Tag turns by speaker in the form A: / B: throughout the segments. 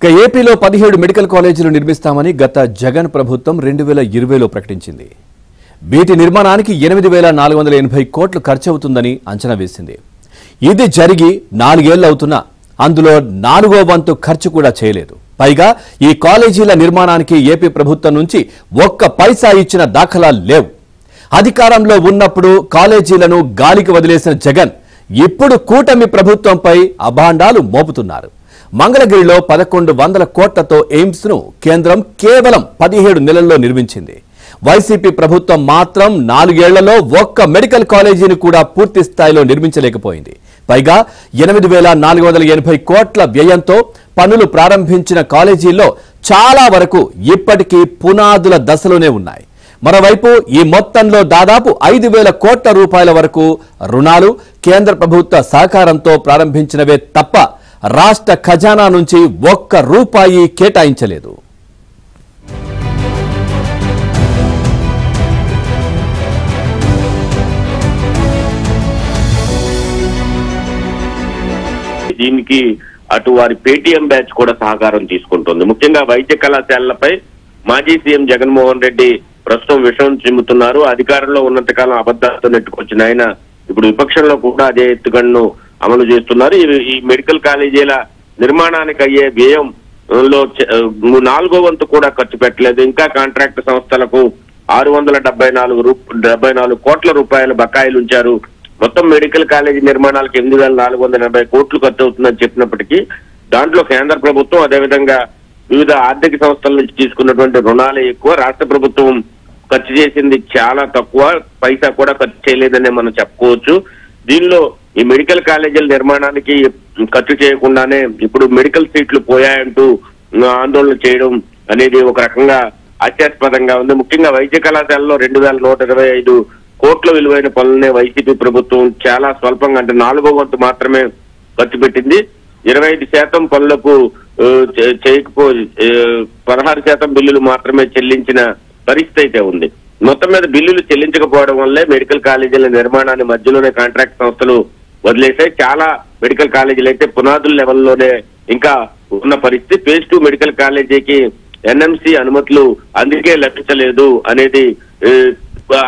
A: ఏపీలో 17 మెడికల్ కాలేజీలు నిర్మిస్తామని గత జగన్ ప్రభుత్వం 2020లో ప్రకటించింది. వీటి నిర్మాణానికి 8,480 కోట్లు ఖర్చవుతుందని అంచనా వేసింది. ఇది జరిగి 4 ఏళ్లు అవుతున్నా అందులో 4వ వంతు ఖర్చు కూడా చేయలేదు. పైగా ఈ కాలేజీల నిర్మాణానికి ఏపీ ప్రభుత్వం నుంచి ఒక్క పైసా ఇచ్చిన దాఖలాలు లేవు. అధికారంలో ఉన్నప్పుడు కాలేజీలను గాలికి వదిలేసిన జగన్ ఇప్పుడు కూటమి ప్రభుత్వంపై అభాండాలు మోపుతున్నారు. మంగళగిరిలో 1100 కోట్లతో ఎయిమ్స్ ను కేంద్రం కేవలం 17 నెలల్లో నిర్మించింది. వైసీపీ ప్రభుత్వం మాత్రం 4 ఏళ్లలో ఒక్క మెడికల్ కాలేజీని కూడా పూర్తి స్థాయిలో నిర్మించలేకపోయింది. పైగా 8,480 కోట్ల వ్యయంతో పనులు ప్రారంభించిన కాలేజీల్లో చాలా వరకు ఇప్పటికీ పునాదుల దశలోనే ఉన్నాయి. మరోవైపు ఈ మొత్తంలో దాదాపు 5,000 కోట్ల రూపాయల వరకు రుణాలు కేంద్ర ప్రభుత్వ సహకారంతో ప్రారంభించినవే తప్ప రాష్ట్ర ఖజానా నుంచి ఒక్క రూపాయి కేటాయించలేదు.
B: దీనికి అటు వారి పేటీఎం బ్యాచ్ కూడా సహకారం తీసుకుంటుంది. ముఖ్యంగా వైద్య కళాశాలలపై మాజీ సీఎం జగన్మోహన్ రెడ్డి ప్రస్తుతం విషయం చిమ్ముతున్నారు. అధికారంలో ఉన్నంతకాలం అబద్ధాలతో నెట్టుకొచ్చిన ఆయన ఇప్పుడు విపక్షంలో కూడా అదే ఎత్తుగడను అమలు చేస్తున్నారు. ఈ మెడికల్ కాలేజీల నిర్మాణానికి అయ్యే వ్యయంలో 4వ వంతు కూడా ఖర్చు పెట్టలేదు. ఇంకా కాంట్రాక్ట్ సంస్థలకు 674 కోట్ల రూపాయల బకాయిలు ఉంచారు. మొత్తం మెడికల్ కాలేజీ నిర్మాణాలకు 8,480 కోట్లు ఖర్చు అవుతుందని చెప్పినప్పటికీ దాంట్లో కేంద్ర ప్రభుత్వం అదేవిధంగా వివిధ ఆర్థిక సంస్థల నుంచి తీసుకున్నటువంటి రుణాలే ఎక్కువ. రాష్ట్ర ప్రభుత్వం ఖర్చు చేసింది చాలా తక్కువ, పైసా కూడా ఖర్చు చేయలేదనే మనం చెప్పుకోవచ్చు. దీనిలో ఈ మెడికల్ కాలేజీల నిర్మాణానికి ఖర్చు చేయకుండానే ఇప్పుడు మెడికల్ సీట్లు పోయాయంటూ ఆందోళన చేయడం అనేది ఒక రకంగా హాస్యాస్పదంగా ఉంది. ముఖ్యంగా వైద్య కళాశాలలో 2,125 కోట్ల విలువైన పనులనే వైసీపీ ప్రభుత్వం చాలా స్వల్పంగా అంటే 4వ వంతు మాత్రమే ఖర్చు పెట్టింది. 25% పనులకు చేయకపో 16% బిల్లులు మాత్రమే చెల్లించిన పరిస్థితి అయితే ఉంది. మొత్తం మీద బిల్లులు చెల్లించకపోవడం వల్లే మెడికల్ కాలేజీల నిర్మాణాన్ని మధ్యలోనే కాంట్రాక్ట్ సంస్థలు వదిలేసాయి. చాలా మెడికల్ కాలేజీలు అయితే పునాదుల లెవెల్లోనే ఇంకా ఉన్న పరిస్థితి. ఫేజ్ 2 మెడికల్ కాలేజీకి ఎన్ఎంసీ అనుమతులు అందుకే లభించలేదు అనేది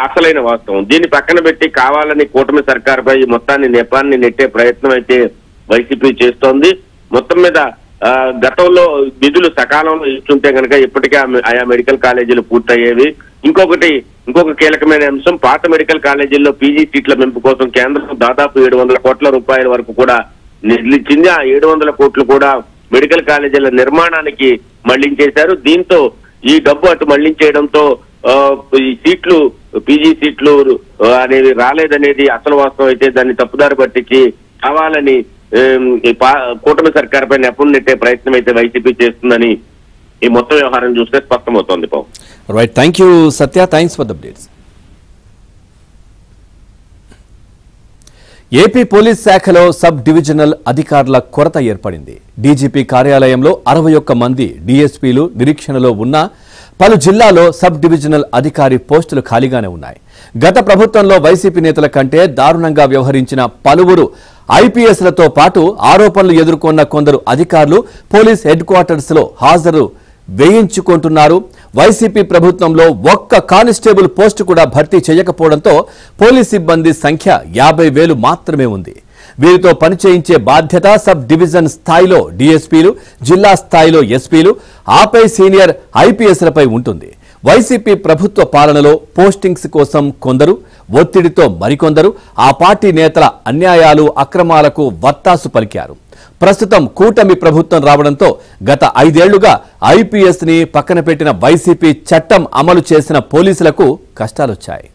B: అసలైన వాస్తవం. దీన్ని పక్కన పెట్టి కావాలని కూటమి సర్కార్పై మొత్తాన్ని నెపాన్ని నెట్టే ప్రయత్నం అయితే వైసీపీ చేస్తోంది. మొత్తం మీద గతంలో నిధులు సకాలంలో ఇస్తుంటే కనుక ఇప్పటికే ఆయా మెడికల్ కాలేజీలు పూర్తయ్యేవి. ఇంకొక కీలకమైన అంశం, పాత మెడికల్ కాలేజీల్లో పీజీ సీట్ల పెంపు కోసం కేంద్రం దాదాపు 700 కోట్ల రూపాయల వరకు కూడా నిధులిచ్చింది. ఆ 700 కోట్లు కూడా మెడికల్ కాలేజీల నిర్మాణానికి మళ్లించేశారు. దీంతో ఈ డబ్బు అటు మళ్లించేయడంతో ఈ సీట్లు పీజీ సీట్లు అనేవి రాలేదనేది అసలు వాస్తవం అయితే దాన్ని తప్పుదారి పట్టించి కావాలని కూటమి సర్కార్పై నెపం నెట్టే ప్రయత్నం అయితే వైసీపీ చేస్తుందని ఈ మొత్తం వ్యవహారం చూస్తే స్పష్టమవుతోంది.
A: Right, thank you Satya, thanks for the updates. AP police శాఖలో సబ్ డివిజనల్ అధికారుల కొరత ఏర్పడింది. డీజీపీ కార్యాలయంలో 61 మంది డీఎస్పీలు నిరీక్షణలో ఉన్నా పలు జిల్లాలో సబ్ డివిజనల్ అధికారి పోస్టులు ఖాళీగానే ఉన్నాయి. గత ప్రభుత్వంలో వైసీపీ నేతల కంటే దారుణంగా వ్యవహరించిన పలువురు ఐపీఎస్లతో పాటు ఆరోపణలు ఎదుర్కొన్న కొందరు అధికారులు పోలీస్ హెడ్ క్వార్టర్స్ లో హాజరు వేయించుకుంటున్నారు. వైసీపీ ప్రభుత్వంలో ఒక్క కానిస్టేబుల్ పోస్టు కూడా భర్తీ చేయకపోవడంతో పోలీస్ సిబ్బంది సంఖ్య 50,000 మాత్రమే ఉంది. వీరితో పనిచేయించే బాధ్యత సబ్ డివిజన్ స్థాయిలో డీఎస్పీలు, జిల్లా స్థాయిలో ఎస్పీలు, ఆపై సీనియర్ ఐపీఎస్లపై ఉంటుంది. వైసీపీ ప్రభుత్వ పాలనలో పోస్టింగ్స్ కోసం కొందరు, ఒత్తిడితో మరికొందరు ఆ పార్టీ నేతల అన్యాయాలు, అక్రమాలకు వత్తాసు పలికారు. ప్రస్తుతం కూటమి ప్రభుత్వం రావడంతో గత 5 ఏళ్లుగా ఐపీఎస్ ని పక్కన పెట్టిన వైసీపీ చట్టం అమలు చేసిన పోలీసులకు కష్టాలొచ్చాయి.